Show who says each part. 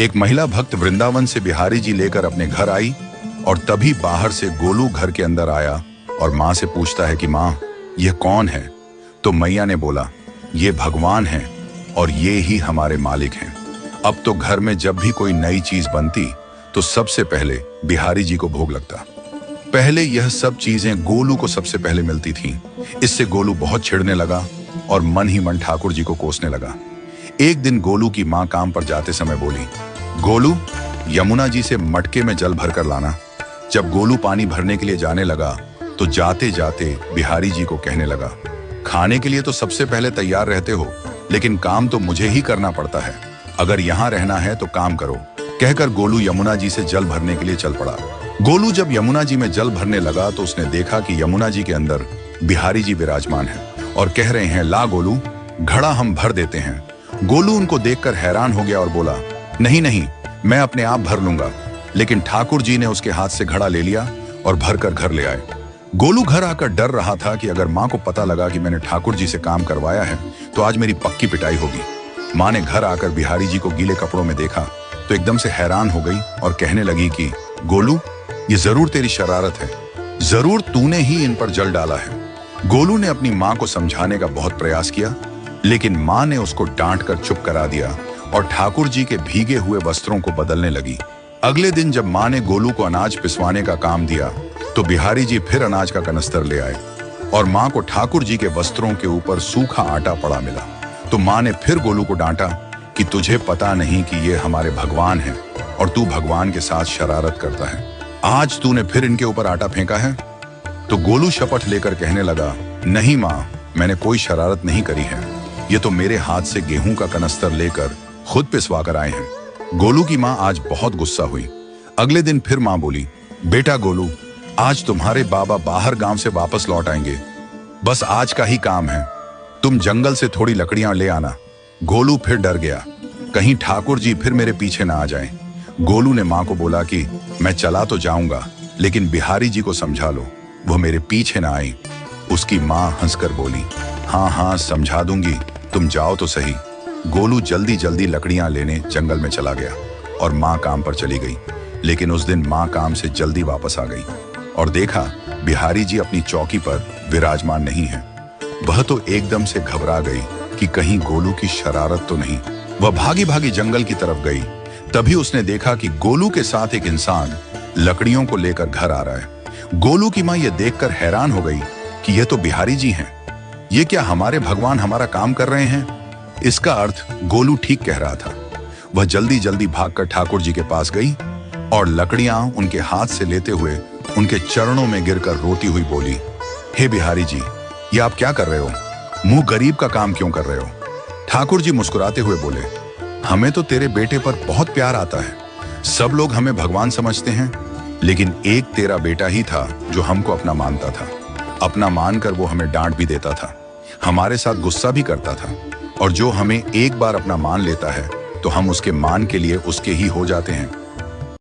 Speaker 1: एक महिला भक्त वृंदावन से बिहारी जी लेकर अपने घर आई और तभी बाहर से गोलू घर के अंदर आया और माँ से पूछता है कि माँ, यह कौन है? तो मैया ने बोला, ये भगवान हैं और ये ही हमारे मालिक हैं। अब तो घर में जब भी कोई नई चीज बनती तो सबसे पहले बिहारी जी को भोग लगता। पहले यह सब चीजें गोलू को सबसे पहले मिलती थीं। इससे गोलू बहुत छिड़ने लगा और मन ही मन ठाकुर जी को कोसने लगा। एक दिन गोलू की माँ काम पर जाते समय बोली, गोलू, यमुना जी से मटके में जल भर कर लाना। जब गोलू पानी भरने के लिए जाने लगा तो जाते जाते बिहारी जी को कहने लगा, खाने के लिए तो सबसे पहले तैयार रहते हो, लेकिन काम तो मुझे ही करना पड़ता है। अगर यहाँ रहना है तो काम करो। कहकर गोलू यमुना जी से जल भरने के लिए चल पड़ा। गोलू जब यमुना जी में जल भरने लगा तो उसने देखा कि यमुना जी के अंदर बिहारी जी विराजमान हैं और कह रहे हैं, ला गोलू, घड़ा हम भर देते हैं। गोलू उनको देखकर हैरान हो गया और बोला, नहीं नहीं, मैं अपने आप भर लूंगा। लेकिन ठाकुर जी ने उसके हाथ से घड़ा ले लिया और भरकर घर ले आए। गोलू घर आकर डर रहा था कि अगर माँ को पता लगा कि मैंने ठाकुर जी से काम करवाया है तो आज मेरी पक्की पिटाई होगी। माँ ने घर आकर बिहारी जी को गीले कपड़ों में देखा तो एकदम से हैरान हो गई और कहने लगी कि गोलू, ये जरूर तेरी शरारत है, जरूर तूने ही इन पर जल डाला है। गोलू ने अपनी माँ को समझाने का बहुत प्रयास किया, लेकिन माँ ने उसको डांट कर चुप करा दिया और ठाकुर जी के भीगे हुए वस्त्रों को बदलने लगी। अगले दिन जब माँ ने गोलू को अनाज पिसवाने का काम दिया तो बिहारी जी फिर अनाज का कनस्तर ले आए और माँ को ठाकुर जी के वस्त्रों के ऊपर सूखा आटा पड़ा मिला। तो माँ ने फिर गोलू को डांटा कि तुझे पता नहीं कि ये हमारे भगवान हैं और तू भगवान के साथ शरारत करता है। आज तूने फिर इनके ऊपर आटा फेंका है। तो गोलू शपथ लेकर कहने लगा, नहीं माँ, मैंने कोई शरारत नहीं करी है। ये तो मेरे हाथ से गेहूं का कनस्तर लेकर खुद पिसवा कर आए हैं। गोलू की माँ आज बहुत गुस्सा हुई। अगले दिन फिर माँ बोली, बेटा गोलू, आज तुम्हारे बाबा बाहर गांव से वापस लौट आएंगे। बस आज का ही काम है, तुम जंगल से थोड़ी लकड़ियां ले आना। गोलू फिर डर गया, कहीं ठाकुर जी फिर मेरे पीछे ना आ जाएं। गोलू ने माँ को बोला कि मैं चला तो जाऊंगा, लेकिन बिहारी जी को समझा लो, वो मेरे पीछे ना आई। उसकी माँ हंसकर बोली, हाँ हाँ समझा दूंगी, तुम जाओ तो सही। गोलू जल्दी जल्दी लकड़ियां लेने जंगल में चला गया और माँ काम पर चली गई। लेकिन उस दिन माँ काम से जल्दी वापस आ गई और देखा बिहारी जी अपनी चौकी पर विराजमान नहीं है। वह तो एकदम से घबरा गई कि कहीं गोलू की शरारत तो नहीं। वह भागी भागी जंगल की तरफ गई। तभी उसने देखा कि गोलू के साथ एक इंसान लकड़ियों को लेकर घर आ रहा है। गोलू की माँ यह देखकर हैरान हो गई कि यह तो बिहारी जी हैं। ये क्या हमारे भगवान हमारा काम कर रहे हैं? इसका अर्थ गोलू ठीक कह रहा था। वह जल्दी जल्दी भागकर ठाकुर जी के पास गई और लकड़ियां उनके हाथ से लेते हुए उनके चरणों में गिरकर रोती हुई बोली, हे बिहारी जी, ये आप क्या कर रहे हो? मुंह गरीब का काम क्यों कर रहे हो? ठाकुर जी मुस्कुराते हुए बोले, हमें तो तेरे बेटे पर बहुत प्यार आता है। सब लोग हमें भगवान समझते हैं, लेकिन एक तेरा बेटा ही था जो हमको अपना मानता था। अपना मानकर वो हमें डांट भी देता था, हमारे साथ गुस्सा भी करता था, और जो हमें एक बार अपना मान लेता है तो हम उसके मान के लिए उसके ही हो जाते हैं।